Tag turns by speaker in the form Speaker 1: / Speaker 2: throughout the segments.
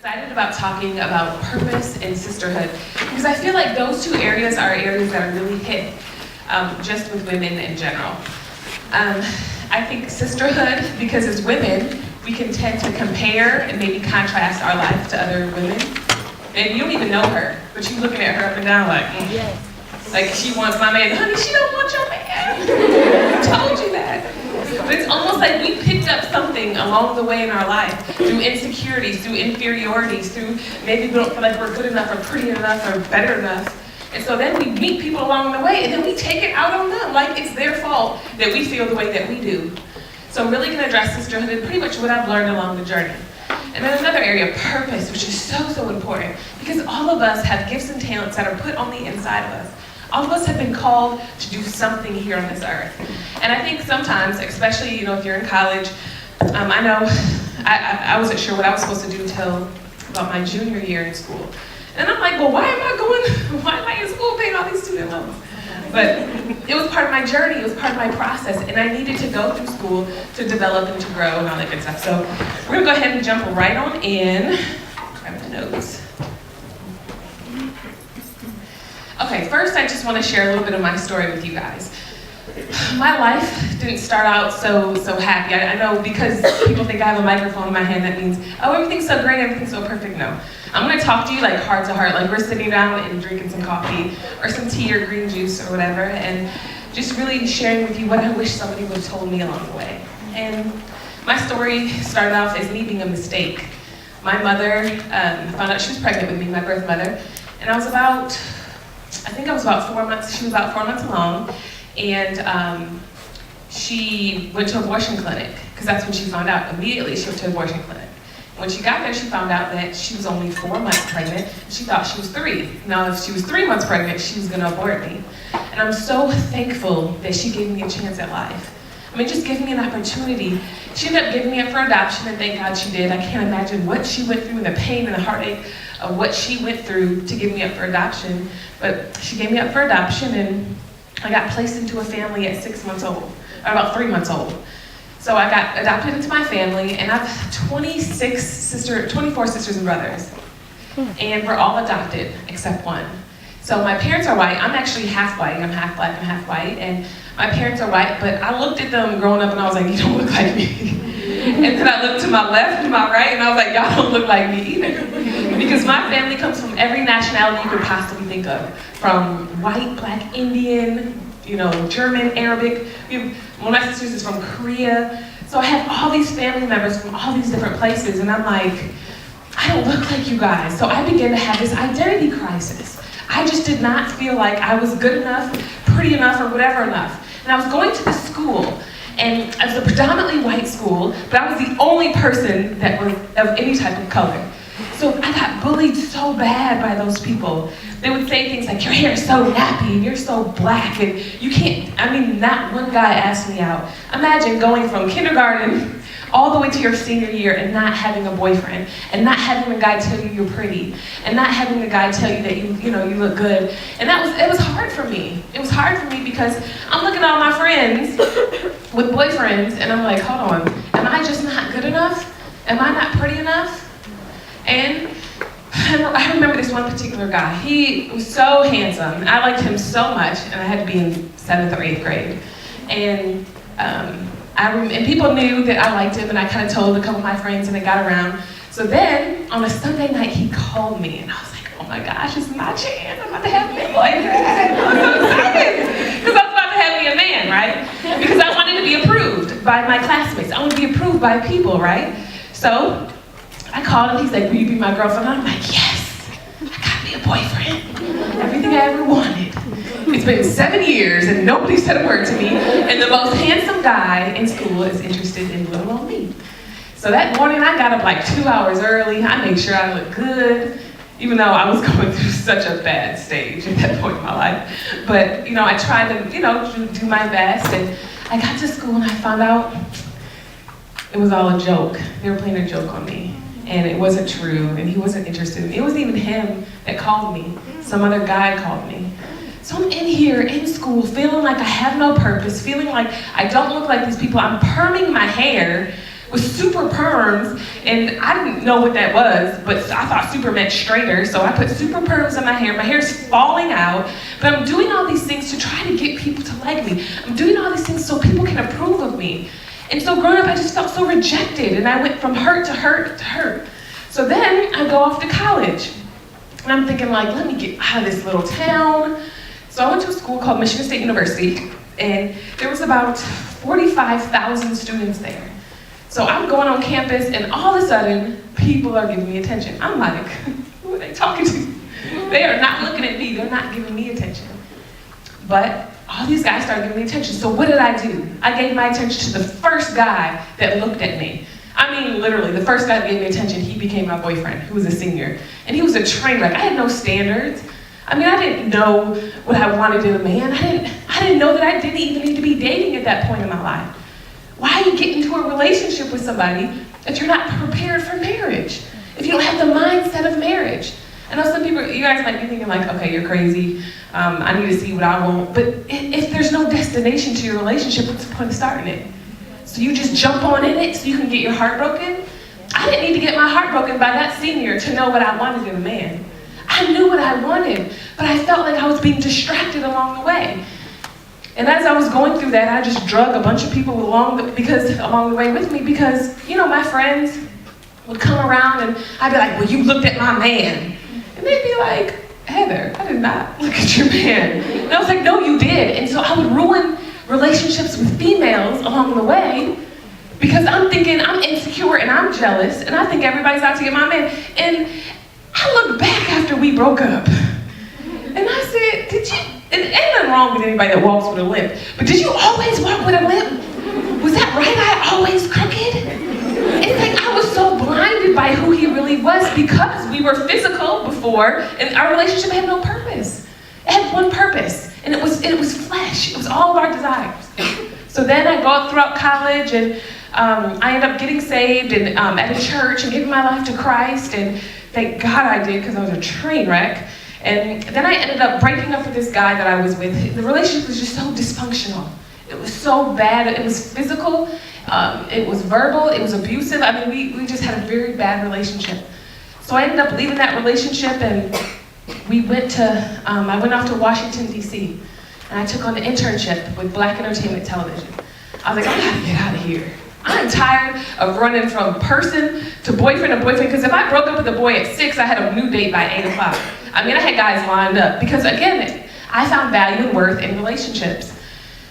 Speaker 1: excited about talking about purpose and sisterhood because I feel like those two areas are areas that are really hit just with women in general. I think sisterhood, because as women, we can tend to compare and maybe contrast our life to other women. And you don't even know her, but you're looking at her up and down like,
Speaker 2: Yes.
Speaker 1: like she wants my man. Honey, she don't want your man. I told you that. But it's almost like we picked up something along the way in our life through insecurities, through inferiorities, through maybe we don't feel like we're good enough or pretty enough or better enough. And so then we meet people along the way and then we take it out on them like it's their fault that we feel the way that we do. So I'm really going to address sisterhood and pretty much what I've learned along the journey. And then another area, purpose, which is so important because all of us have gifts and talents that are put on the inside of us. All of us have been called to do something here on this earth. And I think sometimes, especially if you're in college, I know I wasn't sure what I was supposed to do until about my junior year in school. And I'm like, well, why am I in school paying all these student loans? But it was part of my journey, it was part of my process, and I needed to go through school to develop and to grow and all that good stuff. So we're gonna go ahead and jump right on in. Grab the notes. Okay, first I just want to share a little bit of my story with you guys. My life didn't start out so happy. I know because people think I have a microphone in my hand, that means, oh, everything's so great, everything's so perfect. No. I'm going to talk to you like heart to heart, like we're sitting down and drinking some coffee or some tea or green juice or whatever, and just really sharing with you what I wish somebody would have told me along the way. And my story started off as me being a mistake. My mother found out she was pregnant with me, my birth mother, and I was about 4 months, she was about 4 months along, and she went to abortion clinic, because that's when she found out. Immediately she went to abortion clinic. When she got there, she found out that she was only 4 months pregnant. She thought she was 3. Now, if she was 3 months pregnant, she was gonna abort me. And I'm so thankful that she gave me a chance at life. I mean, just giving me an opportunity. She ended up giving me up for adoption, and thank God she did. I can't imagine what she went through and the pain and the heartache of what she went through to give me up for adoption. But she gave me up for adoption, and I got placed into a family at 6 months old, or about 3 months old. So I got adopted into my family, and I have 24 sisters and brothers. And we're all adopted, except one. So my parents are white. I'm actually half white. I'm half black and half white. And my parents are white, but I looked at them growing up and I was like, you don't look like me. And then I looked to my left and my right, and I was like, y'all don't look like me either. Because my family comes from every nationality you could possibly think of. From white, black, Indian, German, Arabic. One of my sisters is from Korea. So I have all these family members from all these different places, and I'm like, I don't look like you guys. So I began to have this identity crisis. I just did not feel like I was good enough, pretty enough, or whatever enough. And I was going to the school, and it was a predominantly white school, but I was the only person that was of any type of color. So I got bullied so bad by those people. They would say things like, your hair is so nappy, and you're so black, and you can't, not one guy asked me out. Imagine going from kindergarten all the way to your senior year and not having a boyfriend, and not having a guy tell you you're pretty, and not having a guy tell you that you look good. And it was hard for me. It was hard for me because I'm looking at all my friends with boyfriends, and I'm like, hold on, am I just not good enough? Am I not pretty enough? And I remember this one particular guy. He was so handsome. I liked him so much, and I had to be in 7th or 8th grade. And and people knew that I liked him, and I kind of told a couple of my friends, and it got around. So then, on a Sunday night, he called me, and I was like, oh my gosh, it's my chance. I'm about to have a boyfriend. I'm so excited, because I was about to have me a man, right? Because I wanted to be approved by my classmates. I wanted to be approved by people, right? So I called him, he's like, will you be my girlfriend? And I'm like, yes, I got me a boyfriend. Everything I ever wanted. It's been 7 years and nobody said a word to me, and the most handsome guy in school is interested in little old me. So that morning I got up like 2 hours early. I made sure I looked good, even though I was going through such a bad stage at that point in my life. But I tried to do my best, and I got to school and I found out it was all a joke. They were playing a joke on me. And it wasn't true, and he wasn't interested in me. It wasn't even him that called me. Some other guy called me. So I'm in here, in school, feeling like I have no purpose, feeling like I don't look like these people. I'm perming my hair with super perms, and I didn't know what that was, but I thought super meant straighter, so I put super perms in my hair. My hair's falling out, but I'm doing all these things to try to get people to like me. I'm doing all these things so people can approve of me. And so growing up, I just felt so rejected, and I went from hurt to hurt to hurt. So then I go off to college, and I'm thinking like, let me get out of this little town. So I went to a school called Michigan State University, and there was about 45,000 students there. So I'm going on campus, and all of a sudden, people are giving me attention. I'm like, who are they talking to? They are not looking at me, they're not giving me attention. But all these guys started giving me attention, so what did I do? I gave my attention to the first guy that looked at me. I mean, literally, the first guy that gave me attention, he became my boyfriend, who was a senior. And he was a train wreck. I had no standards. I mean, I didn't know what I wanted in a man. I didn't know that I didn't even need to be dating at that point in my life. Why get into a relationship with somebody if you're not prepared for marriage? If you don't have the mindset of marriage? I know some people, you guys might be thinking like, okay, you're crazy. I need to see what I want. But if there's no destination to your relationship, what's the point of starting it? So you just jump on in it so you can get your heart broken? I didn't need to get my heart broken by that senior to know what I wanted in a man. I knew what I wanted, but I felt like I was being distracted along the way. And as I was going through that, I just drug a bunch of people along the way with me because, you know, my friends would come around and I'd be like, well, you looked at my man. And they'd be like, Heather, I did not look at your man. And I was like, no, you did. And so I would ruin relationships with females along the way because I'm thinking I'm insecure and I'm jealous and I think everybody's out to get my man. And I looked back after we broke up and I said, did you, and ain't nothing wrong with anybody that walks with a limp, but did you always walk with a limp? Was that right? I always crooked? It's like I was so blinded by who he really was because we were physical before and our relationship had no purpose. It had one purpose, and it was flesh. It was all of our desires. So then I go up throughout college, and I end up getting saved and at a church and giving my life to Christ, and thank God I did because I was a train wreck. And then I ended up breaking up with this guy that I was with. The relationship was just so dysfunctional. It was so bad. It was physical, it was verbal, it was abusive. I mean, we just had a very bad relationship. So I ended up leaving that relationship, and I went off to Washington, D.C., and I took on an internship with Black Entertainment Television. I was like, I gotta get out of here. I'm tired of running from person to boyfriend, because if I broke up with a boy at 6, I had a new date by 8 o'clock. I mean, I had guys lined up, because again, I found value and worth in relationships.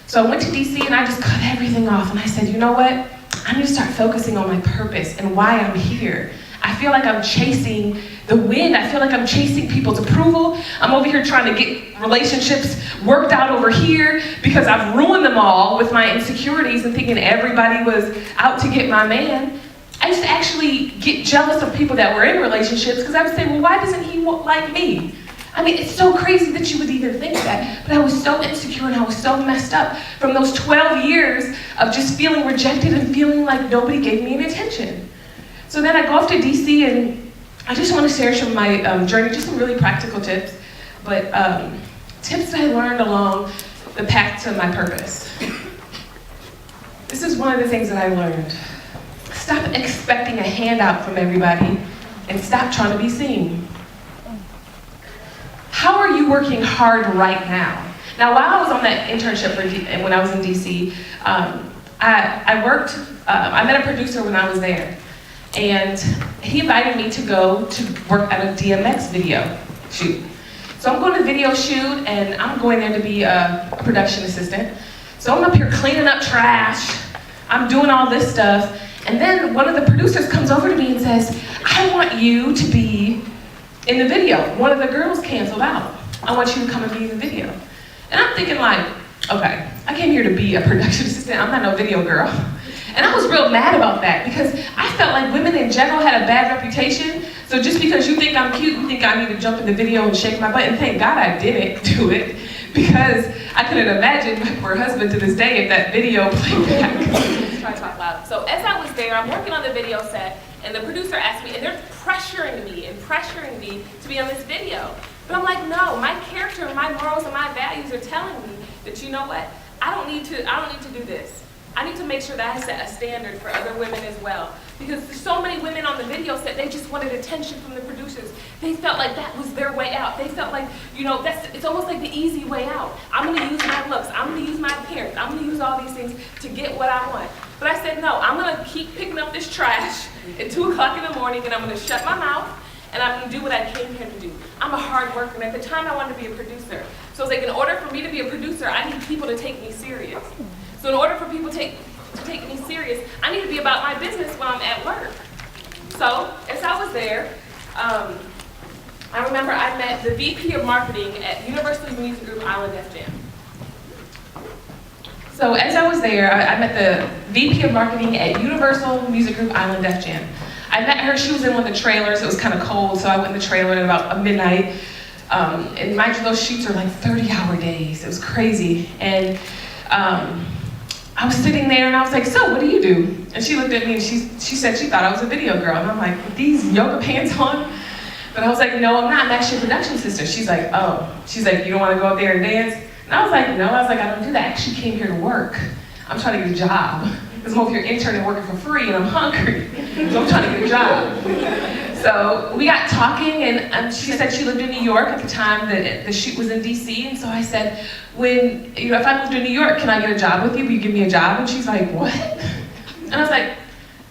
Speaker 1: So I went to DC and I just cut everything off, and I said, you know what? I need to start focusing on my purpose and why I'm here. I feel like I'm chasing the wind. I feel like I'm chasing people's approval. I'm over here trying to get relationships worked out over here because I've ruined them all with my insecurities and thinking everybody was out to get my man. I used to actually get jealous of people that were in relationships because I would say, well, why doesn't he like me? I mean, it's so crazy that you would even think that, but I was so insecure and I was so messed up from those 12 years of just feeling rejected and feeling like nobody gave me any attention. So then I go off to DC, and I just want to share some of my journey, just some really practical tips, but tips that I learned along the path to my purpose. This is one of the things that I learned. Stop expecting a handout from everybody and stop trying to be seen. How are you working hard right now? Now, while I was on that internship when I was in DC, I met a producer when I was there. And he invited me to go to work at a DMX video shoot. So I'm going to the video shoot, and I'm going there to be a production assistant. So I'm up here cleaning up trash. I'm doing all this stuff. And then one of the producers comes over to me and says, I want you to be in the video. One of the girls canceled out. I want you to come and be in the video. And I'm thinking like, okay, I came here to be a production assistant. I'm not no video girl. And I was real mad about that because I felt like women in general had a bad reputation. So just because you think I'm cute, you think I need to jump in the video and shake my butt. And thank God I didn't do it because I couldn't imagine my poor husband to this day if that video played back. Try to talk loud. So as I was there, I'm working on the video set, and the producer asked me, and they're pressuring me to be on this video. But I'm like, no, my character, my morals, and my values are telling me that, you know what, I don't need to do this. I need to make sure that I set a standard for other women as well. Because there's so many women on the video set, they just wanted attention from the producers. They felt like that was their way out. They felt like, it's almost like the easy way out. I'm gonna use my looks, I'm gonna use my appearance, I'm gonna use all these things to get what I want. But I said, no, I'm gonna keep picking up this trash at 2 o'clock in the morning, and I'm gonna shut my mouth, and I'm gonna do what I came here to do. I'm a hard worker, and at the time I wanted to be a producer. So it's like, in order for me to be a producer, I need people to take me serious. So in order for people to take me serious, I need to be about my business when I'm at work. So as I was there, I remember I met the VP of marketing at Universal Music Group Island Def Jam. So as I was there, I met the VP of marketing at Universal Music Group Island Def Jam. I met her, she was in one of the trailers, it was kind of cold, so I went in the trailer at about midnight. And mind you, those shoots are like 30-hour days, it was crazy. And I was sitting there and I was like, so what do you do? And she looked at me and she said she thought I was a video girl. And I'm like, with these yoga pants on? But I was like, no, I'm not, I'm actually a production assistant. She's like, oh. She's like, you don't want to go up there and dance? And I was like, no, I don't do that. I actually came here to work. I'm trying to get a job. Because I'm over here interning and working for free and I'm hungry. So I'm trying to get a job. So we got talking and she said she lived in New York at the time that the shoot was in DC. And so I said, if I moved to New York, can I get a job with you? Will you give me a job? And she's like, what? And I was like,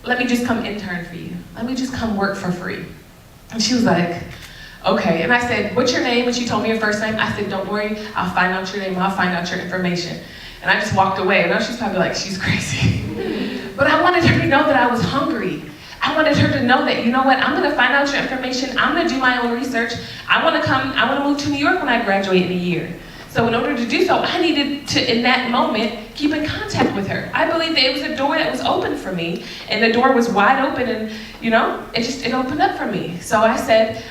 Speaker 1: let me just come intern for you. Let me just come work for free. And she was like, okay. And I said, what's your name? And she told me her first name. I said, don't worry, I'll find out your name, I'll find out your information. And I just walked away. And now she's probably like, she's crazy. But I wanted her to know that I was hungry. I wanted her to know that, you know what, I'm gonna find out your information, I'm gonna do my own research. I wanna move to New York when I graduate in a year. So in order to do so, I needed to, in that moment, keep in contact with her. I believed that it was a door that was open for me, and the door was wide open, and it opened up for me. So I said,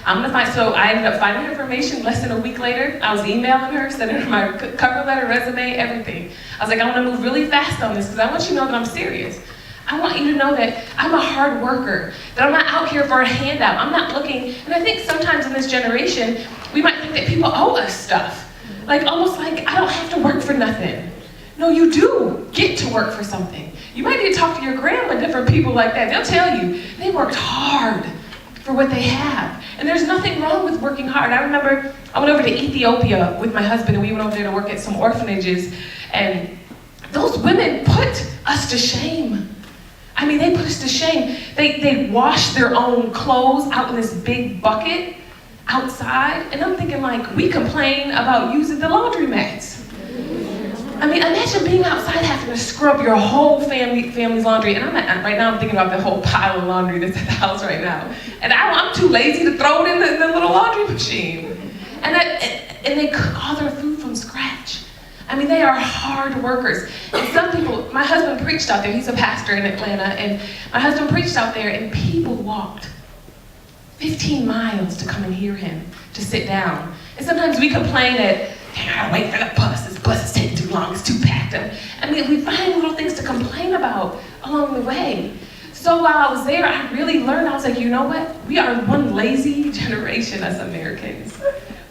Speaker 1: so I ended up finding her information less than a week later. I was emailing her, sending her my cover letter, resume, everything. I was like, I wanna move really fast on this, because I want you to know that I'm serious. I want you to know that I'm a hard worker, that I'm not out here for a handout. I'm not looking, and I think sometimes in this generation, we might think that people owe us stuff. Like, almost like, I don't have to work for nothing. No, you do get to work for something. You might need to talk to your grandma, different people like that. They'll tell you, they worked hard for what they have. And there's nothing wrong with working hard. I remember I went over to Ethiopia with my husband, and we went over there to work at some orphanages, and those women put us to shame. I mean, they put us to shame. They wash their own clothes out in this big bucket outside, and I'm thinking, like, we complain about using the laundromats. I mean, imagine being outside having to scrub your whole family's laundry, and right now I'm thinking about the whole pile of laundry that's at the house right now, and I'm too lazy to throw it in the little laundry machine. And they cook all their food from scratch. I mean, they are hard workers. And some people, my husband preached out there, he's a pastor in Atlanta, and my husband preached out there, and people walked 15 miles to come and hear him, to sit down. And sometimes we complain that, I gotta wait for the bus, this bus is taking too long, it's too packed up. I mean, we find little things to complain about along the way. So while I was there, I really learned, I was like, you know what? We are one lazy generation as Americans.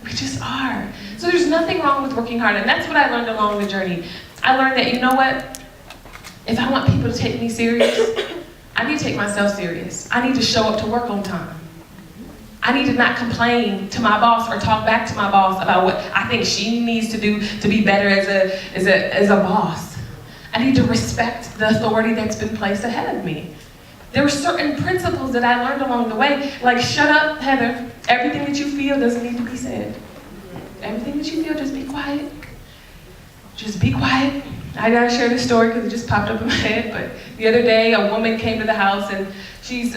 Speaker 1: We just are. So there's nothing wrong with working hard, and that's what I learned along the journey. I learned that, you know what? If I want people to take me serious, I need to take myself serious. I need to show up to work on time. I need to not complain to my boss or talk back to my boss about what I think she needs to do to be better as a boss. I need to respect the authority that's been placed ahead of me. There were certain principles that I learned along the way, like, shut up, Heather. Everything that you feel doesn't need to be said. Everything that you feel, just be quiet. Just be quiet. I gotta share this story because it just popped up in my head, but the other day a woman came to the house, and she's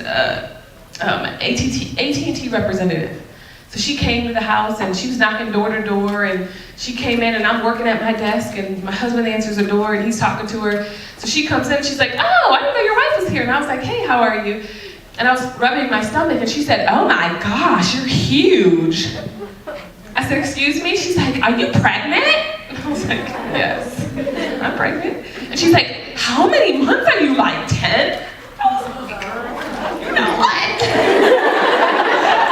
Speaker 1: AT&T representative. So she came to the house and she was knocking door to door, and she came in, and I'm working at my desk, and my husband answers the door and he's talking to her. So she comes in and she's like, oh, I didn't know your wife was here. And I was like, hey, how are you? And I was rubbing my stomach, and she said, oh my gosh, you're huge. I said, excuse me? She's like, are you pregnant? And I was like, yes, I'm pregnant. And she's like, how many months are you, like 10? I was like, you know what?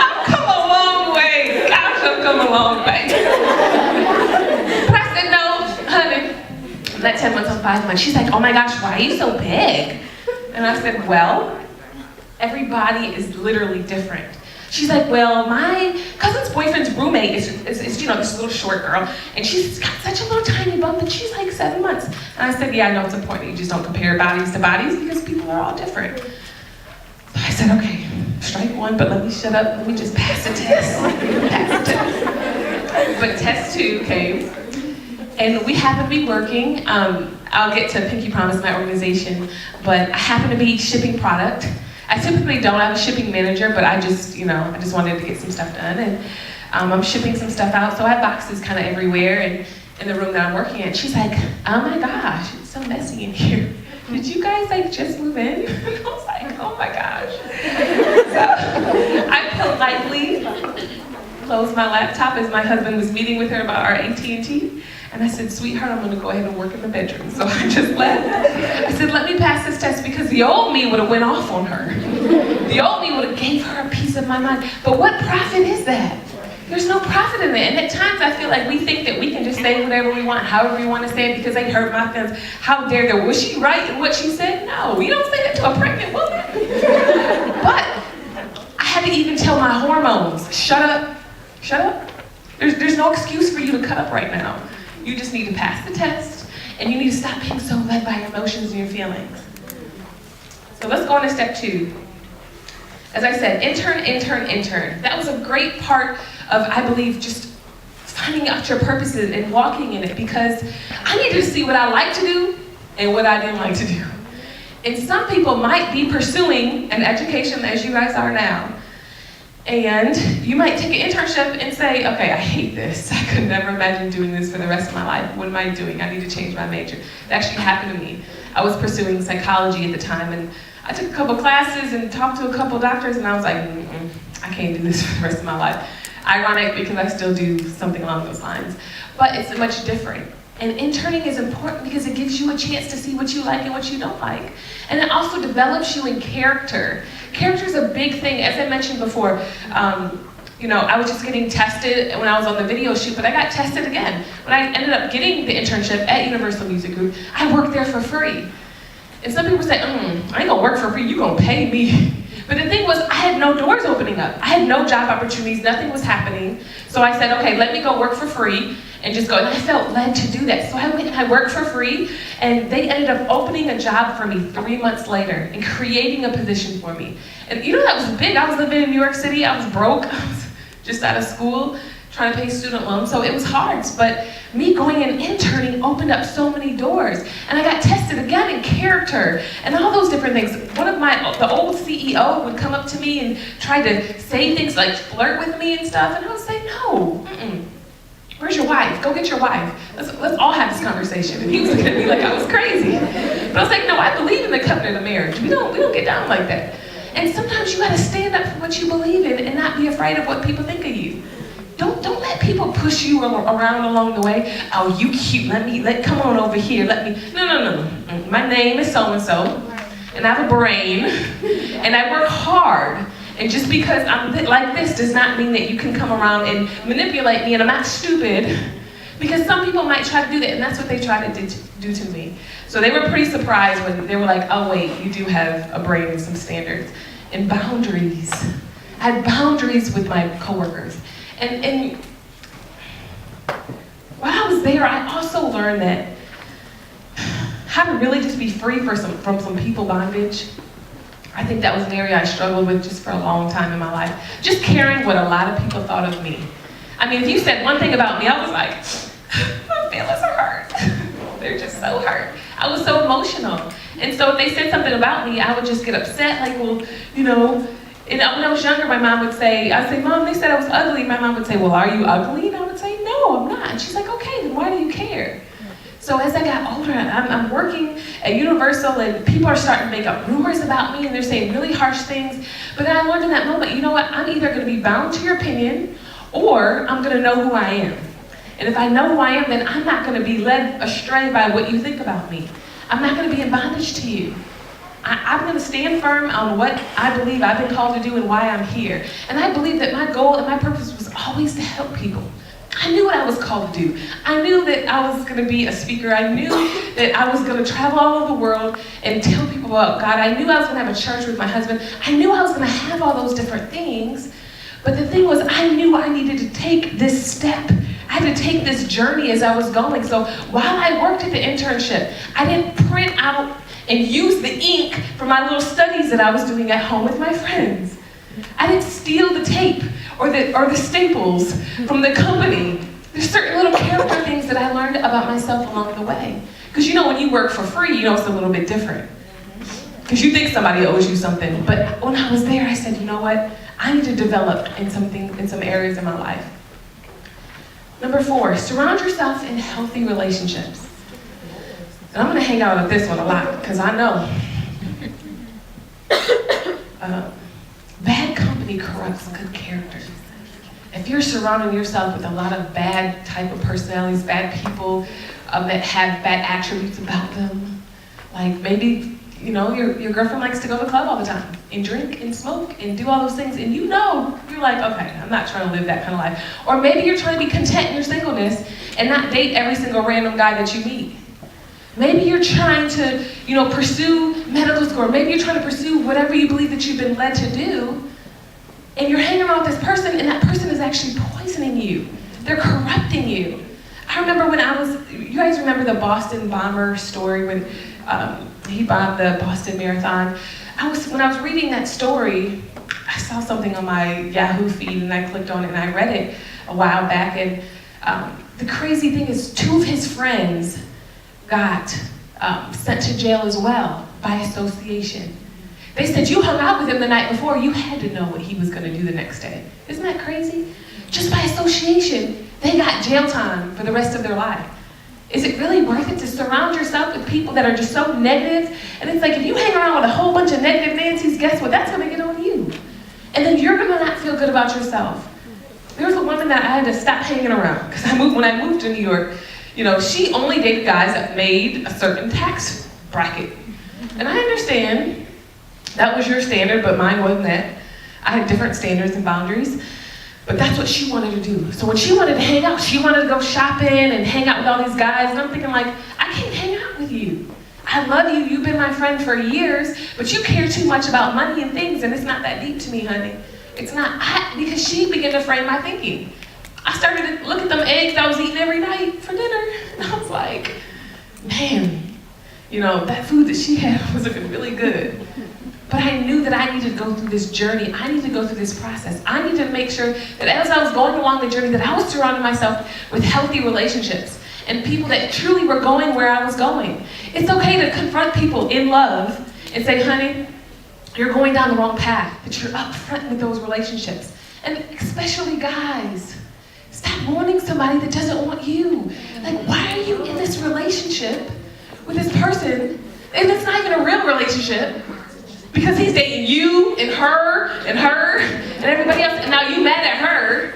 Speaker 1: I've come a long way. Gosh, I've come a long way. But I said, no, honey, Not 10 months, I'm 5 months. She's like, oh my gosh, why are you so big? And I said, well, everybody is literally different. She's like, well, my cousin's boyfriend's roommate is you know, this little short girl, and she's got such a little tiny bump, and she's like 7 months. And I said, yeah, I know it's important. You just don't compare bodies to bodies because people are all different. So I said, okay, strike one, but let me shut up. Let me just pass the test. Pass the test. But test 2 came, and we happen to be working. I'll get to Pinky Promise, my organization, but I happen to be shipping product. I typically don't have a shipping manager, but I just wanted to get some stuff done, and I'm shipping some stuff out, so I have boxes kind of everywhere, and in the room that I'm working in. She's like, oh my gosh, it's so messy in here. Did you guys like just move in? I was like, oh my gosh. So I politely closed my laptop as my husband was meeting with her about our AT&T. And I said, sweetheart, I'm gonna go ahead and work in the bedroom. So I just left. I said, let me pass this test because the old me would have went off on her. The old me would have gave her a piece of my mind. But what profit is that? There's no profit in it. And at times I feel like we think that we can just say whatever we want, however we want to say it because they hurt my feelings. How dare they? Was she right in what she said? No, you don't say that to a pregnant woman. But I had to even tell my hormones, shut up, shut up. There's no excuse for you to cut up right now. You just need to pass the test, and you need to stop being so led by your emotions and your feelings. So let's go on to step 2. As I said, intern, intern, intern. That was a great part of, I believe, just finding out your purposes and walking in it, because I needed to see what I like to do and what I didn't like to do. And some people might be pursuing an education as you guys are now, and you might take an internship and say, okay, I hate this. I could never imagine doing this for the rest of my life. What am I doing? I need to change my major. It actually happened to me. I was pursuing psychology at the time, and I took a couple classes and talked to a couple doctors, and I was like, I can't do this for the rest of my life. Ironic, because I still do something along those lines. But it's much different. And interning is important because it gives you a chance to see what you like and what you don't like. And it also develops you in character. Character is a big thing. As I mentioned before, I was just getting tested when I was on the video shoot, but I got tested again. When I ended up getting the internship at Universal Music Group, I worked there for free. And some people say, I ain't gonna work for free, you gonna pay me. But the thing was, I had no doors opening up. I had no job opportunities, nothing was happening. So I said, okay, let me go work for free and just go. And I felt led to do that. So I went and I worked for free, and they ended up opening a job for me 3 months later and creating a position for me. And that was big. I was living in New York City, I was broke, I was just out of school, trying to pay student loans, so it was hard. But me going and interning opened up so many doors. And I got tested again in character and all those different things. The old CEO would come up to me and try to say things like flirt with me and stuff, and I would say, no, where's your wife? Go get your wife. Let's all have this conversation. And he was looking at me like I was crazy. But I was like, no, I believe in the covenant of marriage. We don't get down like that. And sometimes you gotta stand up for what you believe in and not be afraid of what people think of you. Don't let people push you around along the way. Oh, you cute, come on over here, No. My name is so-and-so, and I have a brain, and I work hard. And just because I'm like this does not mean that you can come around and manipulate me, and I'm not stupid. Because some people might try to do that, and that's what they try to do to me. So they were pretty surprised when they were like, oh wait, you do have a brain and some standards. And boundaries. I had boundaries with my coworkers. And while I was there, I also learned that how to really just be free from some people bondage. I think that was an area I struggled with just for a long time in my life. Just caring what a lot of people thought of me. I mean, if you said one thing about me, I was like, my feelings are hurt. They're just so hurt. I was so emotional. And so if they said something about me, I would just get upset, like, well, and when I was younger, my mom would say, I'd say, Mom, they said I was ugly. My mom would say, well, are you ugly? And I would say, no, I'm not. And she's like, okay, then why do you care? So as I got older, I'm working at Universal, and people are starting to make up rumors about me, and they're saying really harsh things. But then I learned in that moment, you know what? I'm either going to be bound to your opinion, or I'm going to know who I am. And if I know who I am, then I'm not going to be led astray by what you think about me. I'm not going to be in bondage to you. I'm going to stand firm on what I believe I've been called to do and why I'm here. And I believe that my goal and my purpose was always to help people. I I knew what I was called to do. I knew that I was going to be a speaker. I knew that I was going to travel all over the world and tell people about God. I knew I was going to have a church with my husband. I knew I was going to have all those different things. But the thing was, I knew I needed to take this step. I had to take this journey as I was going. So while I worked at the internship, I didn't print out and use the ink for my little studies that I was doing at home with my friends. I didn't steal the tape or the staples from the company. There's certain little character things that I learned about myself along the way. Because you know, when you work for free, you know it's a little bit different. Because you think somebody owes you something. But when I was there, I said, you know what? I need to develop in some areas in my life. Number 4, surround yourself in healthy relationships. And I'm going to hang out with this one a lot, because I know bad company corrupts good character. If you're surrounding yourself with a lot of bad type of personalities, bad people that have bad attributes about them, like maybe, you know, your girlfriend likes to go to the club all the time and drink and smoke and do all those things, and you know, you're like, okay, I'm not trying to live that kind of life. Or maybe you're trying to be content in your singleness and not date every single random guy that you meet. Maybe you're trying to, you know, pursue medical school, or maybe you're trying to pursue whatever you believe that you've been led to do, and you're hanging around with this person, and that person is actually poisoning you. They're corrupting you. I remember when you guys remember the Boston bomber story when he bombed the Boston Marathon? When I was reading that story, I saw something on my Yahoo feed, and I clicked on it, and I read it a while back, and the crazy thing is 2 of his friends got sent to jail as well by association. They said, you hung out with him the night before, you had to know what he was going to do the next day. Isn't that crazy? Just by association, they got jail time for the rest of their life. Is it really worth it to surround yourself with people that are just so negative? And it's like, if you hang around with a whole bunch of negative Nancy's, guess what? That's going to get on you. And then you're going to not feel good about yourself. There was a woman that I had to stop hanging around, because when I moved to New York, you know, she only dated guys that made a certain tax bracket. And I understand that was your standard, but mine wasn't that. I had different standards and boundaries, but that's what she wanted to do. So when she wanted to hang out, she wanted to go shopping and hang out with all these guys, and I'm thinking like, I can't hang out with you. I love you, you've been my friend for years, but you care too much about money and things, and it's not that deep to me, honey. It's not, because she began to frame my thinking. I started to look at them eggs I was eating every night for dinner, and I was like, man, you know, that food that she had was looking really good. But I knew that I needed to go through this journey. I needed to go through this process. I needed to make sure that as I was going along the journey, that I was surrounding myself with healthy relationships and people that truly were going where I was going. It's okay to confront people in love and say, honey, you're going down the wrong path, but you're upfront with those relationships. And especially guys, stop wanting somebody that doesn't want you. Like, why are you in this relationship with this person, and it's not even a real relationship, because he's dating you and her and everybody else, and now you mad at her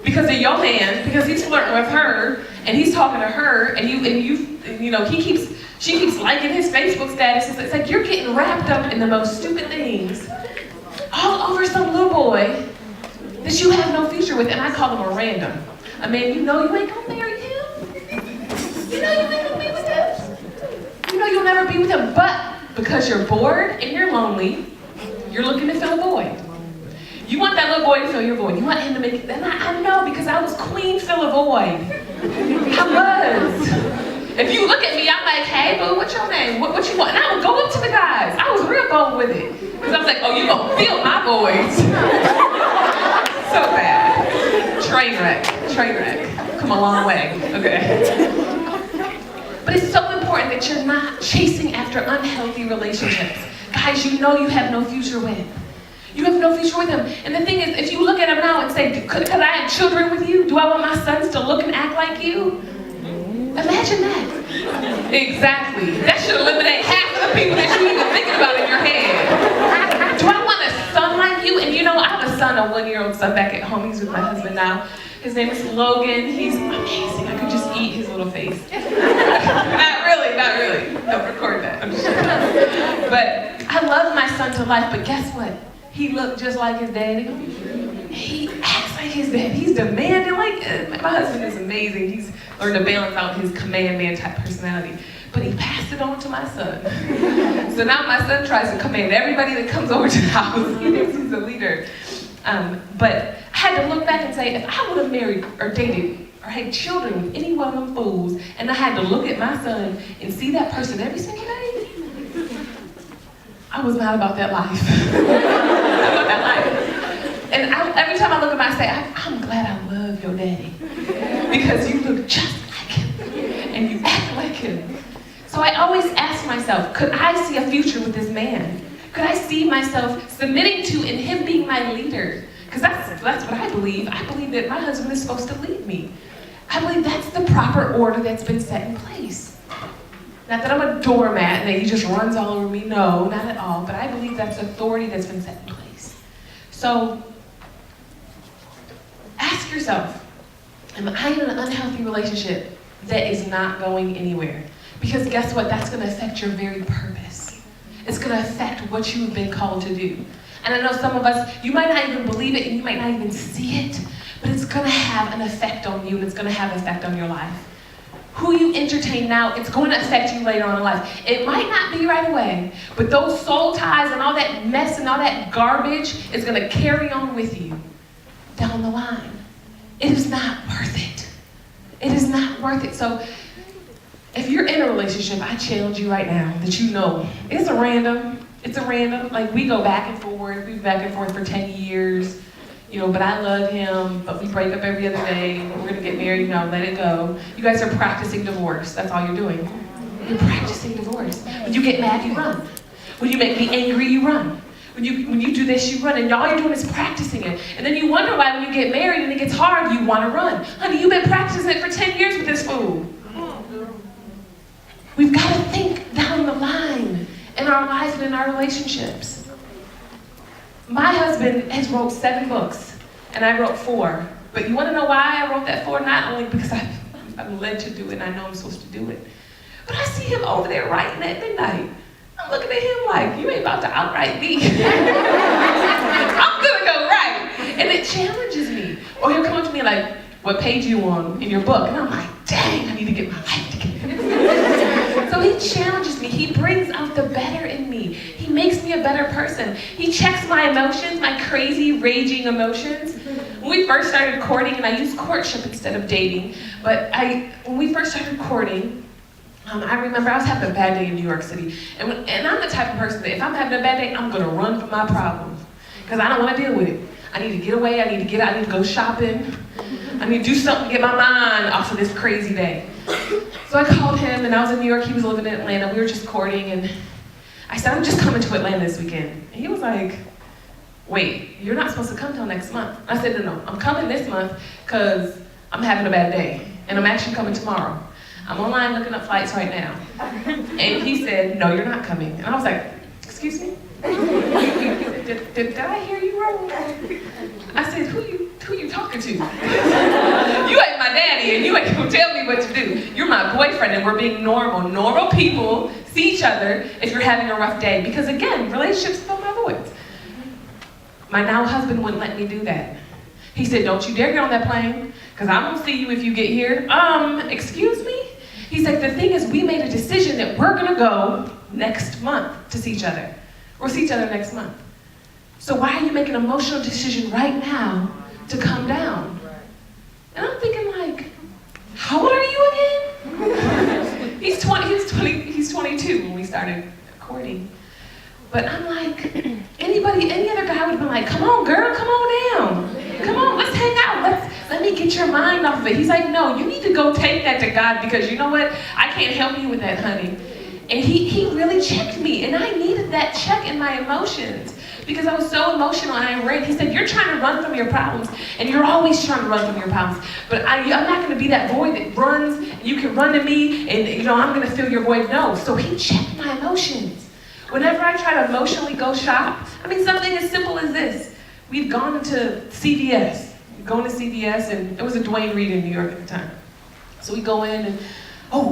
Speaker 1: because of your man, because he's flirting with her and he's talking to her, and you know, she keeps liking his Facebook status. It's like you're getting wrapped up in the most stupid things all over some little boy that you have no future with, and I call him a random. I mean, you know you ain't gonna marry him. You know you ain't gonna be with him. You know you'll never be with him, but because you're bored and you're lonely, you're looking to fill a void. You want that little boy to fill your void. You want him to make it. And I know, because I was queen fill a void. I was. If you look at me, I'm like, hey boo, what's your name? What you want? And I would go up to the guys. I was real bold with it. Because I was like, oh, you gonna fill my voids. So bad. Train wreck. Come a long way. Okay. But it's so important that you're not chasing after unhealthy relationships. Guys, you know you have no future with. You have no future with him. And the thing is, if you look at him now and say, could I have children with you? Do I want my sons to look and act like you? Imagine that. Exactly. That should eliminate half of the people that you're even thinking about in your head. Do I want a son like you? And you know, I have a son, a 1-year-old son back at home. He's with my husband now. His name is Logan. He's amazing. I could just eat his little face. Not really. Don't record that. I'm just kidding. But I love my son to life, but guess what? He looked just like his daddy. He acts like like his dad. He's demanding. My husband is amazing. He's learned to balance out his command man type personality. But he passed it on to my son. So now my son tries to command everybody that comes over to the house. He thinks he's a leader. But I had to look back and say, if I would have married or dated or had children with any one of them fools, and I had to look at my son and see that person every single day, I was mad about that life. About that life. And every time I look at myself, I say, I'm glad I love your daddy. Because you look just like him. And you act like him. So I always ask myself, could I see a future with this man? Could I see myself submitting to and him being my leader? Because that's what I believe. I believe that my husband is supposed to lead me. I believe that's the proper order that's been set in place. Not that I'm a doormat and that he just runs all over me. No, not at all. But I believe that's authority that's been set in place. So ask yourself, am I in an unhealthy relationship that is not going anywhere? Because guess what? That's going to affect your very purpose. It's going to affect what you've been called to do. And I know some of us, you might not even believe it and you might not even see it, but it's going to have an effect on you and it's going to have an effect on your life. Who you entertain now, it's going to affect you later on in life. It might not be right away, but those soul ties and all that mess and all that garbage is going to carry on with you down the line. It is not worth it. It is not worth it. So if you're in a relationship, I challenge you right now that you know it's a random. Like we go back and forth. We've been back and forth for 10 years. But I love him, but we break up every other day. We're gonna get married, let it go. You guys are practicing divorce. That's all you're doing. You're practicing divorce. When you get mad, you run. When you make me angry, you run. When you do this, you run. And all you're doing is practicing it. And then you wonder why when you get married and it gets hard, you wanna run. Honey, you've been practicing it for 10 years with this fool. We've gotta think down the line in our lives and in our relationships. My husband has wrote 7 books, and I wrote 4. But you want to know why I wrote that 4? Not only because I'm led to do it, and I know I'm supposed to do it, but I see him over there writing at midnight. I'm looking at him like, you ain't about to outright me. I'm gonna go write. And it challenges me. Or he'll come up to me like, what page are you on in your book? And I'm like, dang, I need to get my life together. So he challenges me. He brings out the better in me. He makes me a better person. He checks my emotions, my crazy, raging emotions. When we first started courting, and I used courtship instead of dating, but when we first started courting, I remember I was having a bad day in New York City. And I'm the type of person that if I'm having a bad day, I'm gonna run from my problems. Because I don't wanna deal with it. I need to get away, I need to go shopping. I need to do something to get my mind off of this crazy day. So I called him, and I was in New York, he was living in Atlanta. We were just courting, and I said, I'm just coming to Atlanta this weekend. And he was like, wait, you're not supposed to come till next month. I said, no, I'm coming this month because I'm having a bad day, and I'm actually coming tomorrow. I'm online looking up flights right now. And he said, no, you're not coming. And I was like, excuse me? Did I hear you wrong? I said, who you talking to? You ain't my daddy, and you ain't gonna tell me what to do. You're my boyfriend, and we're being normal. Normal people see each other if you're having a rough day. Because again, relationships fill my voids. My now husband wouldn't let me do that. He said, don't you dare get on that plane, because I won't see you if you get here. Excuse me? He's like, the thing is, we made a decision that we're gonna go next month to see each other. We'll see each other next month. So why are you making an emotional decision right now to come down? And I'm thinking like, how old are you again? He's 22 when we started courting. But I'm like, any other guy would have been like, come on girl, come on down. Come on, let's hang out. Let me get your mind off of it. He's like, no, you need to go take that to God because you know what? I can't help you with that, honey. And he really checked me, and I needed that check in my emotions because I was so emotional and irate. He said, you're trying to run from your problems, and you're always trying to run from your problems. But I'm not going to be that void that runs. You can run to me, and I'm going to fill your void. No. So he checked my emotions. Whenever I try to emotionally go shop, something as simple as this. We'd gone to CVS. And it was a Dwayne Reed in New York at the time. So we go in and,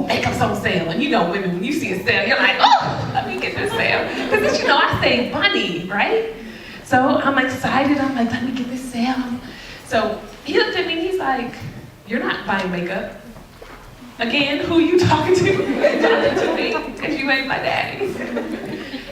Speaker 1: makeup's on sale. And women, when you see a sale, you're like, let me get this sale. Because I save money, right? So I'm excited. I'm like, let me get this sale. So he looked at me and he's like, you're not buying makeup. Again, who you talking to? You're talking to me because you ain't my daddy.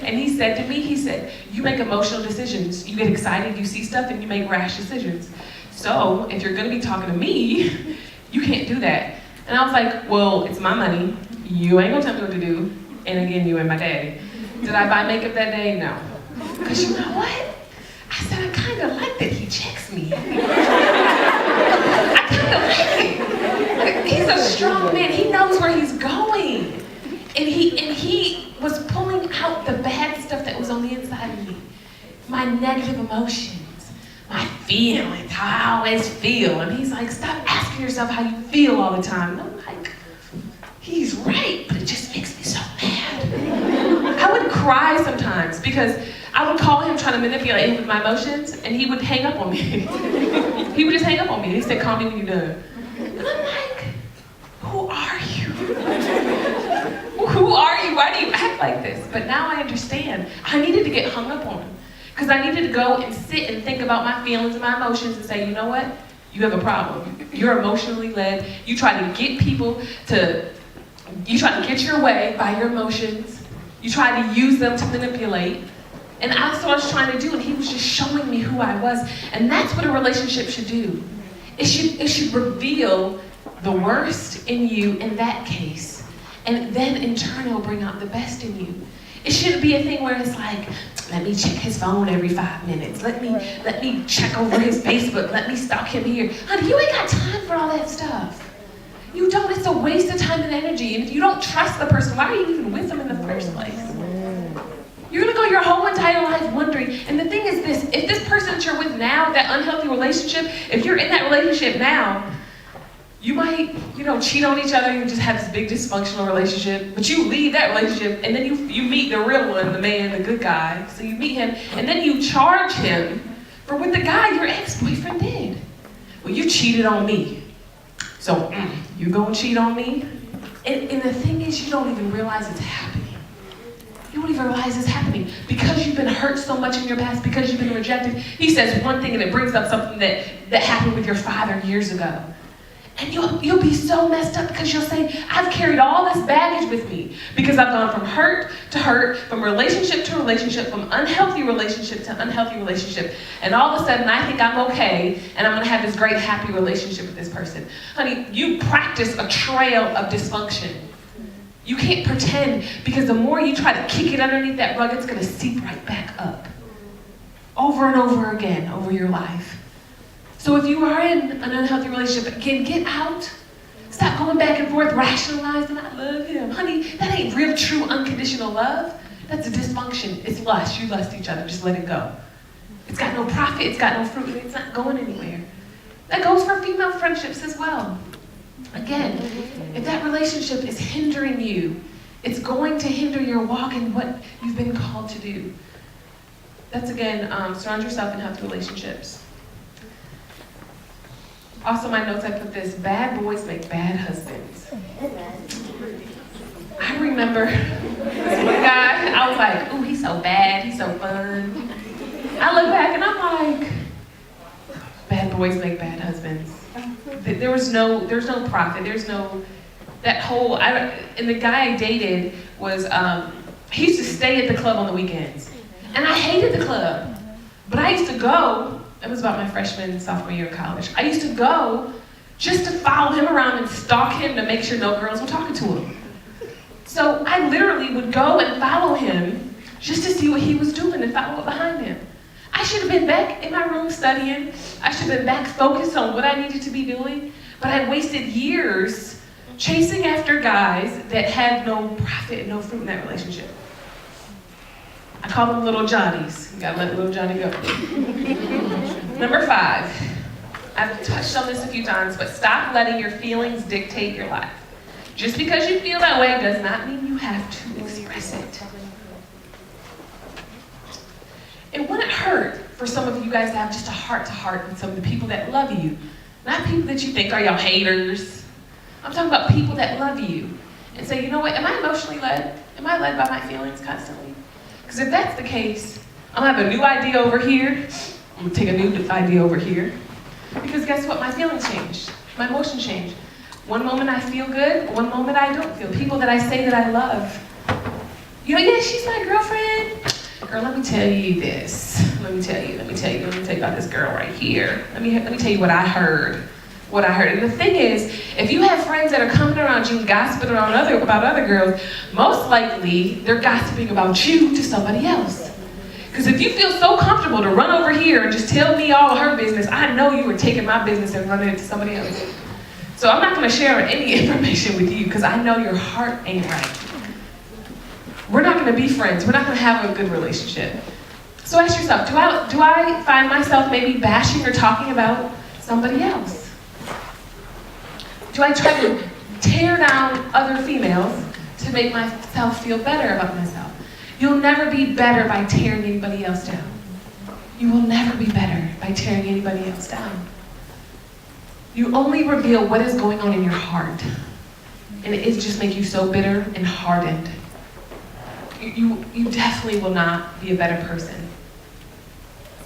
Speaker 1: And he said to me, he said, you make emotional decisions. You get excited, you see stuff, and you make rash decisions. So if you're gonna be talking to me, you can't do that. And I was like, well, it's my money. You ain't gonna tell me what to do. And again, you ain't my daddy. Did I buy makeup that day? No. Because you know what? I said, I kind of like that he checks me. I kind of like it. He's a strong man. He knows where he's going. And he was pulling out the bad stuff that was on the inside of me. My negative emotions, my feelings, how I always feel. And he's like, stop asking yourself how you feel all the time. And I'm like, he's right, but it just makes me so mad. I would cry sometimes because I would call him trying to manipulate him with my emotions, and he would hang up on me. He would just hang up on me. He said, call me when you're done. And I'm like, who are you? Who are you? Why do you act like this? But now I understand. I needed to get hung up on because I needed to go and sit and think about my feelings and my emotions and say, you know what? You have a problem. You're emotionally led. You try to get people to, you try to get your way by your emotions. You try to use them to manipulate. And that's what I was trying to do, and he was just showing me who I was. And that's what a relationship should do. It should reveal the worst in you in that case. And then in turn, it'll bring out the best in you. It shouldn't be a thing where it's like, let me check his phone every 5 minutes. Let me check over his Facebook. Let me stalk him here. Honey, you ain't got time for all that stuff. You don't. It's a waste of time and energy. And if you don't trust the person, why are you even with them in the first place? You're gonna go your whole entire life wondering. And the thing is this, if this person that you're with now, that unhealthy relationship, if you're in that relationship now, you might, cheat on each other and just have this big dysfunctional relationship, but you leave that relationship and then you meet the real one, the man, the good guy. So you meet him and then you charge him for what the guy, your ex-boyfriend, did. Well, you cheated on me. So you gonna cheat on me? And the thing is, you don't even realize it's happening. You don't even realize it's happening because you've been hurt so much in your past, because you've been rejected. He says one thing and it brings up something that happened with your father years ago. And you'll be so messed up because you'll say, I've carried all this baggage with me because I've gone from hurt to hurt, from relationship to relationship, from unhealthy relationship to unhealthy relationship. And all of a sudden I think I'm okay and I'm gonna have this great happy relationship with this person. Honey, you practice a trail of dysfunction. You can't pretend, because the more you try to kick it underneath that rug, it's gonna seep right back up. Over and over again, over your life. So if you are in an unhealthy relationship, again, get out. Stop going back and forth, rationalizing, I love him. Honey, that ain't real, true, unconditional love. That's a dysfunction. It's lust. You lust each other. Just let it go. It's got no profit. It's got no fruit. It's not going anywhere. That goes for female friendships as well. Again, if that relationship is hindering you, it's going to hinder your walk in what you've been called to do. That's again, surround yourself in healthy relationships. Also, my notes, I put this: bad boys make bad husbands. I remember this one guy, I was like, ooh, he's so bad, he's so fun. I look back and I'm like, bad boys make bad husbands. There's no profit, and the guy I dated was, he used to stay at the club on the weekends. And I hated the club, but I used to go. It was about my freshman and sophomore year of college. I used to go just to follow him around and stalk him to make sure no girls were talking to him. So I literally would go and follow him just to see what he was doing and follow up behind him. I should have been back in my room studying. I should have been back focused on what I needed to be doing. But I wasted years chasing after guys that had no profit and no fruit in that relationship. I call them little Johnnies. You gotta let little Johnny go. Number 5. I've touched on this a few times, but stop letting your feelings dictate your life. Just because you feel that way does not mean you have to express it. It wouldn't hurt for some of you guys to have just a heart-to-heart with some of the people that love you. Not people that you think are your haters. I'm talking about people that love you and say, you know what, am I emotionally led? Am I led by my feelings constantly? Because if that's the case, I'm gonna have a new idea over here. I'm gonna take a new idea over here. Because guess what? My feelings change. My emotions change. One moment I feel good, one moment I don't feel. People that I say that I love. You know, yeah, she's my girlfriend. Girl, let me tell you this. Let me tell you about this girl right here. Let me tell you what I heard. And the thing is, if you have friends that are coming around you and gossiping about other girls, most likely they're gossiping about you to somebody else. Because if you feel so comfortable to run over here and just tell me all of her business, I know you were taking my business and running it to somebody else. So I'm not going to share any information with you because I know your heart ain't right. We're not going to be friends. We're not going to have a good relationship. So ask yourself, do I find myself maybe bashing or talking about somebody else? Do I try to tear down other females to make myself feel better about myself? You'll never be better by tearing anybody else down. You will never be better by tearing anybody else down. You only reveal what is going on in your heart. And it just makes you so bitter and hardened. You definitely will not be a better person.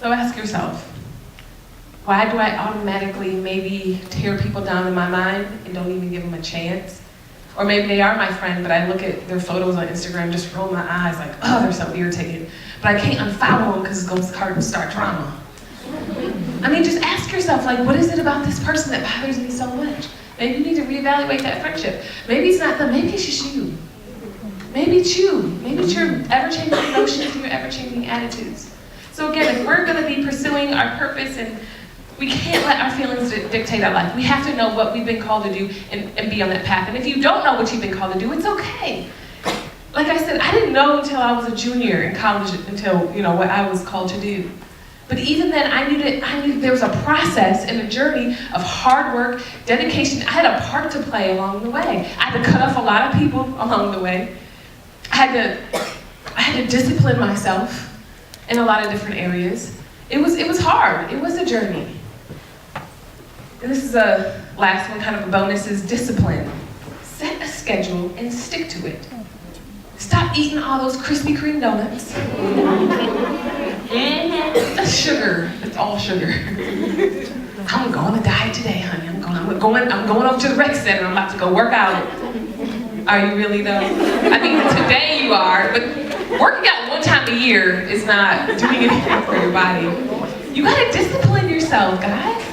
Speaker 1: So ask yourself, why do I automatically maybe tear people down in my mind and don't even give them a chance? Or maybe they are my friend, but I look at their photos on Instagram, just roll my eyes like, oh, they're so irritating. But I can't unfollow them because it's going to start drama. I mean, just ask yourself, like, what is it about this person that bothers me so much? Maybe you need to reevaluate that friendship. Maybe it's not them, maybe it's just you. Maybe it's you. Maybe it's your ever-changing emotions and your ever-changing attitudes. So again, if we're going to be pursuing our purpose, and we can't let our feelings dictate our life. We have to know what we've been called to do and be on that path. And if you don't know what you've been called to do, it's okay. Like I said, I didn't know until I was a junior in college until, what I was called to do. But even then, I knew there was a process and a journey of hard work, dedication. I had a part to play along the way. I had to cut off a lot of people along the way. I had to discipline myself in a lot of different areas. It was hard. It was a journey. And this is a last one, kind of a bonus, is discipline. Set a schedule and stick to it. Stop eating all those Krispy Kreme donuts. That's sugar. It's all sugar. I'm going to diet today, honey. I'm going over to the rec center. I'm about to go work out. Are you really though? I mean, today you are, but working out one time a year is not doing anything for your body. You gotta discipline yourself, guys.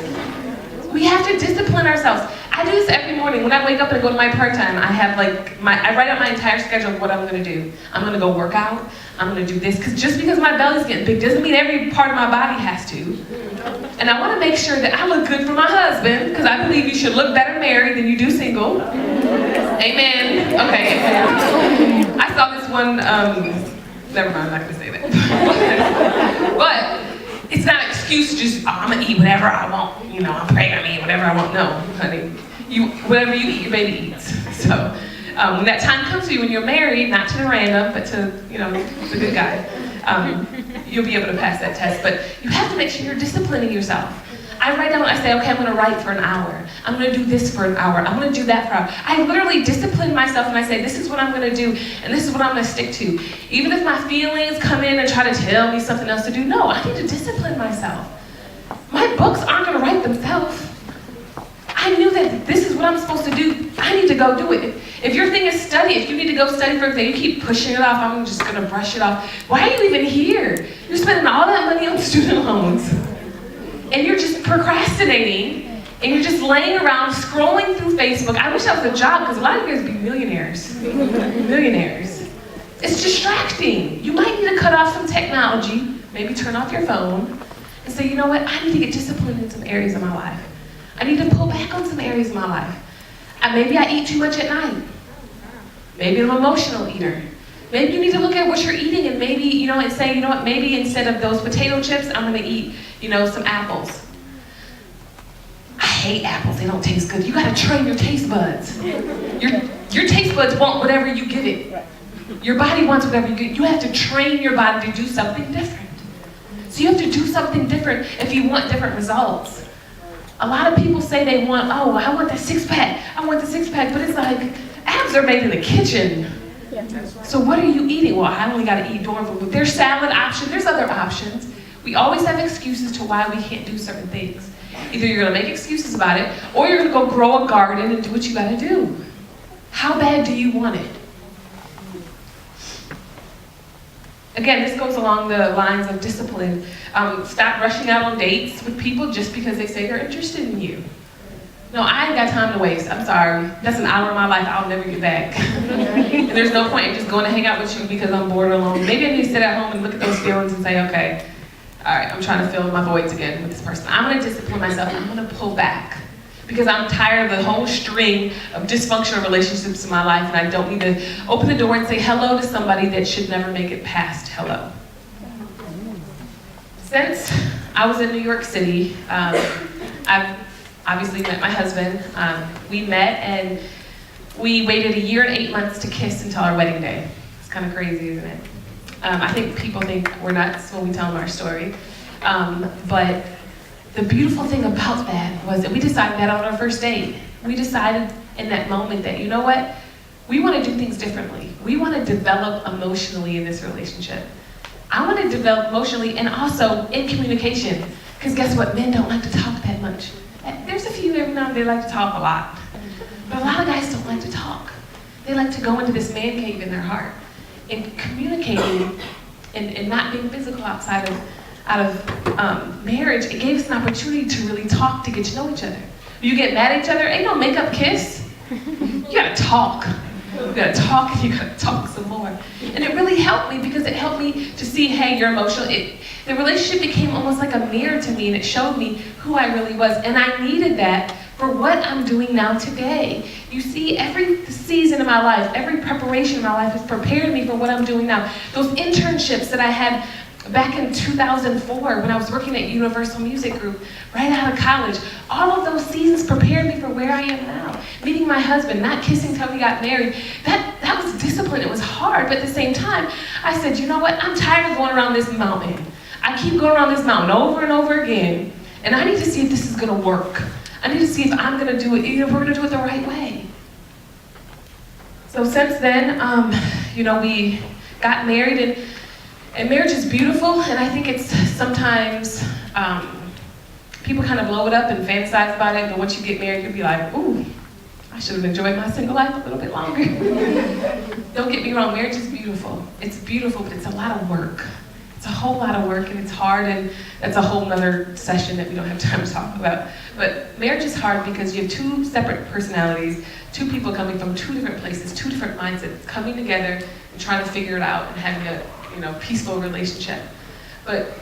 Speaker 1: We have to discipline ourselves. I do this every morning. When I wake up and go to my part-time, I write out my entire schedule of what I'm gonna do. I'm gonna go work out. I'm gonna do this, because just because my belly's getting big doesn't mean every part of my body has to. And I wanna make sure that I look good for my husband, because I believe you should look better married than you do single. Amen. Okay, amen. I saw this one, never mind, I'm not gonna say that. But it's not an excuse to just, I'm gonna eat whatever I want. I'm pregnant, I eat whatever I want. No, honey. Whatever you eat, your baby eats. So when that time comes to you when you're married, not to the random, but to, the good guy, you'll be able to pass that test. But you have to make sure you're disciplining yourself. I write down, I say, okay, I'm gonna write for an hour. I'm gonna do this for an hour. I'm gonna do that for an hour. I literally discipline myself and I say, this is what I'm gonna do, and this is what I'm gonna stick to. Even if my feelings come in and try to tell me something else to do, no, I need to discipline myself. My books aren't gonna write themselves. I knew that this is what I'm supposed to do. I need to go do it. If your thing is study, if you need to go study for a thing, you keep pushing it off, I'm just gonna brush it off. Why are you even here? You're spending all that money on student loans. And you're just procrastinating, and you're just laying around scrolling through Facebook. I wish that was a job, because a lot of you guys would be millionaires. Millionaires. It's distracting. You might need to cut off some technology, maybe turn off your phone, and say, you know what, I need to get disciplined in some areas of my life. I need to pull back on some areas of my life. Maybe I eat too much at night. Maybe I'm an emotional eater. Maybe you need to look at what you're eating and maybe, and say, you know what, maybe instead of those potato chips, I'm gonna eat, some apples. I hate apples, they don't taste good. You gotta train your taste buds. Your taste buds want whatever you give it. Your body wants whatever you get. You have to train your body to do something different. So you have to do something different if you want different results. A lot of people say they want, I want the six-pack. I want the six-pack, but it's like, abs are made in the kitchen. So what are you eating? Well, I only gotta eat dorm food. But there's salad options, there's other options. We always have excuses to why we can't do certain things. Either you're gonna make excuses about it, or you're gonna go grow a garden and do what you gotta do. How bad do you want it? Again, this goes along the lines of discipline. Stop rushing out on dates with people just because they say they're interested in you. No, I ain't got time to waste. I'm sorry. That's an hour of my life I'll never get back. And there's no point in just going to hang out with you because I'm bored or alone. Maybe I need to sit at home and look at those feelings and say, okay, all right, I'm trying to fill my voids again with this person. I'm gonna discipline myself. I'm gonna pull back because I'm tired of the whole string of dysfunctional relationships in my life, and I don't need to open the door and say hello to somebody that should never make it past hello. Since I was in New York City, I've obviously met my husband. We met and we waited 1 year and 8 months to kiss until our wedding day. It's kind of crazy, isn't it? I think people think we're nuts when we tell them our story. But the beautiful thing about that was that we decided that on our first date. We decided in that moment that, you know what? We want to do things differently. We want to develop emotionally in this relationship. I want to develop emotionally and also in communication. Because guess what? Men don't like to talk that much. There's a few every now and then they like to talk a lot. But a lot of guys don't like to talk. They like to go into this man cave in their heart. And communicating and not being physical out of marriage, it gave us an opportunity to really talk, to get to know each other. When you get mad at each other, ain't no make up kiss. You gotta talk. You gotta talk and you gotta talk some more. And it really helped me because it helped me to see, hey, you're emotional. The relationship became almost like a mirror to me, and it showed me who I really was. And I needed that for what I'm doing now today. You see, every season of my life, every preparation of my life has prepared me for what I'm doing now. Those internships that I had back in 2004 when I was working at Universal Music Group, right out of college, all of those seasons prepared me for where I am now. Meeting my husband, not kissing till we got married, that was discipline. It was hard, but at the same time, I said, you know what? I'm tired of going around this mountain. I keep going around this mountain over and over again, and I need to see if this is gonna work. I need to see if I'm gonna do it, if we're gonna do it the right way. So since then, we got married, and marriage is beautiful, and I think it's sometimes, people kind of blow it up and fantasize about it, but once you get married, you'll be like, ooh, I should have enjoyed my single life a little bit longer. Don't get me wrong, marriage is beautiful. It's beautiful, but it's a lot of work. It's a whole lot of work, and it's hard, and that's a whole nother session that we don't have time to talk about. But marriage is hard because you have two separate personalities, two people coming from two different places, two different mindsets, coming together and trying to figure it out and having a peaceful relationship. But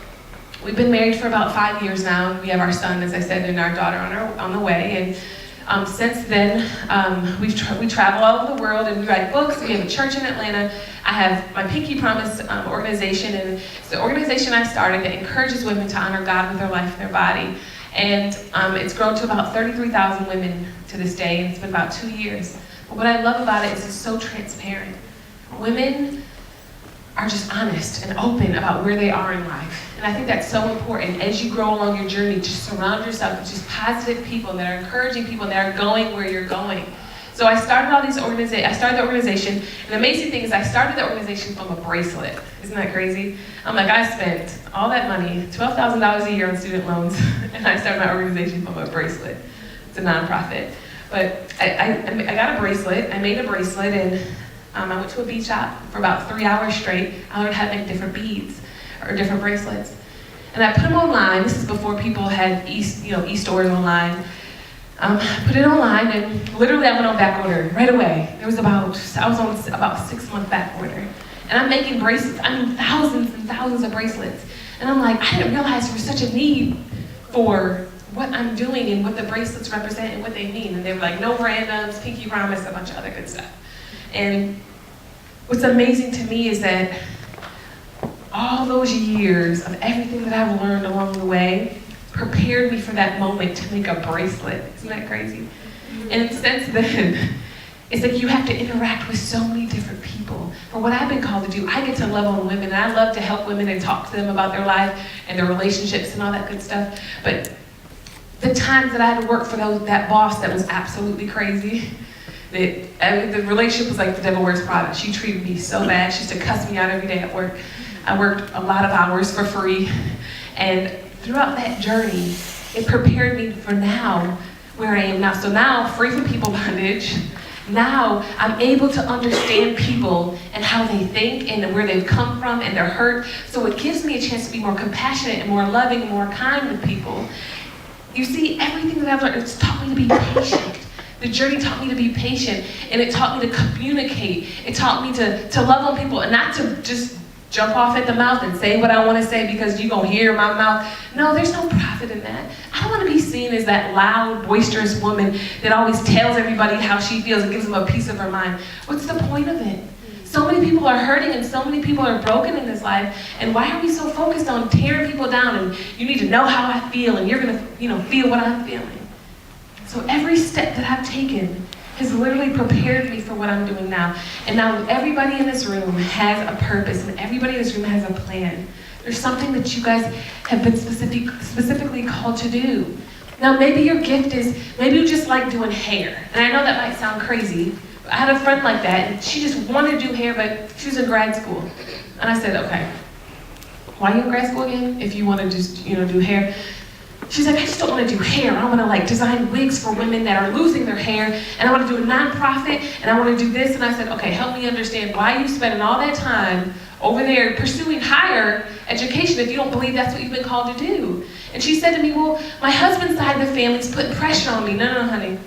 Speaker 1: we've been married for about 5 years now. We have our son, as I said, and our daughter on the way. And since then, we travel all over the world and we write books. We have a church in Atlanta. I have my Pinky Promise organization, and it's the organization I started that encourages women to honor God with their life and their body. And it's grown to about 33,000 women to this day, and it's been about 2 years. But what I love about it is it's so transparent. Women are just honest and open about where they are in life. And I think that's so important. As you grow along your journey, just surround yourself with just positive people that are encouraging people that are going where you're going. So I started I started the organization, and the amazing thing is I started the organization from a bracelet. Isn't that crazy? I'm like, I spent all that money, $12,000 a year on student loans, and I started my organization from a bracelet. It's a nonprofit. But I got a bracelet, I made a bracelet, and I went to a bead shop for about 3 hours straight. I learned how to make different beads or different bracelets. And I put them online. This is before people had e-stores online. Put it online, and literally I went on back order right away. I was on about 6 month back order. And I'm making bracelets, thousands and thousands of bracelets. And I'm like, I didn't realize there was such a need for what I'm doing and what the bracelets represent and what they mean. And they were like, no randoms, Pinky Promise, a bunch of other good stuff. And what's amazing to me is that all those years of everything that I've learned along the way prepared me for that moment to make a bracelet. Isn't that crazy? And since then, it's like you have to interact with so many different people. For what I've been called to do, I get to love on women, and I love to help women and talk to them about their life and their relationships and all that good stuff. But the times that I had to work for that boss that was absolutely crazy, the relationship was like the Devil Wears Prada. She treated me so bad. She used to cuss me out every day at work. I worked a lot of hours for free. And throughout that journey, it prepared me for now, where I am now. So now, free from people bondage, now I'm able to understand people and how they think and where they've come from and their hurt. So it gives me a chance to be more compassionate and more loving and more kind with people. You see, everything that I've learned, it's taught me to be patient. The journey taught me to be patient, and it taught me to communicate. It taught me to love on people and not to just jump off at the mouth and say what I want to say because you're going to hear my mouth. No, there's no profit in that. I don't want to be seen as that loud, boisterous woman that always tells everybody how she feels and gives them a piece of her mind. What's the point of it? So many people are hurting and so many people are broken in this life, and why are we so focused on tearing people down and you need to know how I feel and you're going to feel what I'm feeling? So every step that I've taken has literally prepared me for what I'm doing now. And now everybody in this room has a purpose, and everybody in this room has a plan. There's something that you guys have been specifically called to do. Now maybe your gift is, maybe you just like doing hair. And I know that might sound crazy, but I had a friend like that, and she just wanted to do hair, but she was in grad school. And I said, okay, why are you in grad school again if you want to just do hair? She's like, I just don't want to do hair. I want to design wigs for women that are losing their hair, and I want to do a nonprofit, and I want to do this. And I said, okay, help me understand why you spending all that time over there pursuing higher education if you don't believe that's what you've been called to do. And she said to me, well, my husband's side of the family's putting pressure on me. No, honey.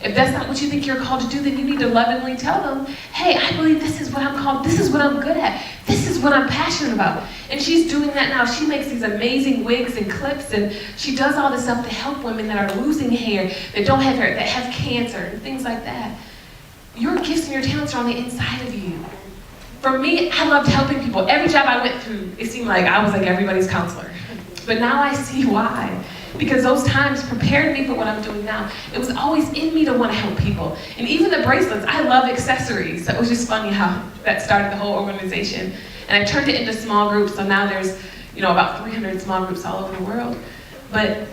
Speaker 1: If that's not what you think you're called to do, then you need to lovingly tell them, hey, I believe this is what I'm called, this is what I'm good at, this is what I'm passionate about. And she's doing that now. She makes these amazing wigs and clips, and she does all this stuff to help women that are losing hair, that don't have hair, that have cancer, and things like that. Your gifts and your talents are on the inside of you. For me, I loved helping people. Every job I went through, it seemed like I was like everybody's counselor. But now I see why. Because those times prepared me for what I'm doing now. It was always in me to want to help people. And even the bracelets, I love accessories. So it was just funny how that started the whole organization. And I turned it into small groups, so now there's about 300 small groups all over the world. But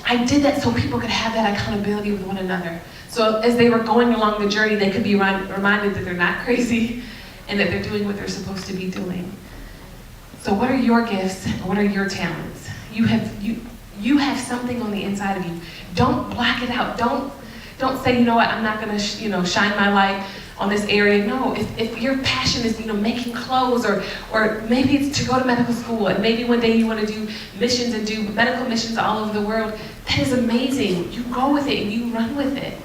Speaker 1: I did that so people could have that accountability with one another. So as they were going along the journey, they could be reminded that they're not crazy and that they're doing what they're supposed to be doing. So what are your gifts and what are your talents? You have something on the inside of you. Don't block it out. Don't say, you know what, I'm not gonna shine my light on this area. No, if your passion is making clothes, or maybe it's to go to medical school, and maybe one day you want to do missions and do medical missions all over the world, that is amazing. You go with it and you run with it.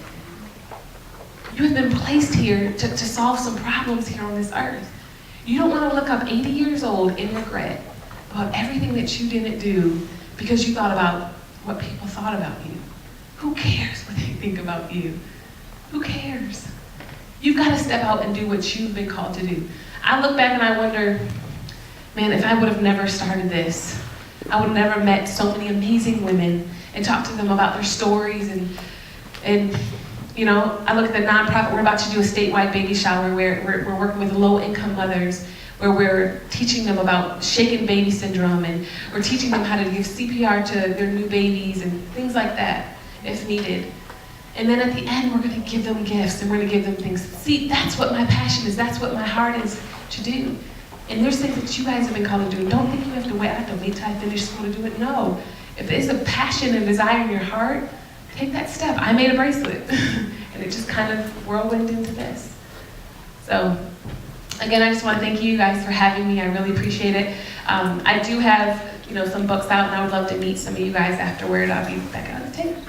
Speaker 1: You have been placed here to solve some problems here on this earth. You don't want to look up 80 years old in regret about everything that you didn't do because you thought about what people thought about you. Who cares what they think about you? Who cares? You've got to step out and do what you've been called to do. I look back and I wonder, man, if I would have never started this, I would have never met so many amazing women and talked to them about their stories. And I look at the nonprofit, we're about to do a statewide baby shower where we're working with low-income mothers, where we're teaching them about shaken baby syndrome, and we're teaching them how to give CPR to their new babies and things like that, if needed. And then at the end, we're going to give them gifts and we're going to give them things. See, that's what my passion is. That's what my heart is to do. And there's things that you guys have been called to do. Don't think you have to wait. I have to wait till I finish school to do it. No. If there's a passion and desire in your heart, take that step. I made a bracelet. And it just kind of whirlwind into this. So, again, I just want to thank you guys for having me. I really appreciate it. I do have, some books out, and I would love to meet some of you guys afterward. I'll be back on the table.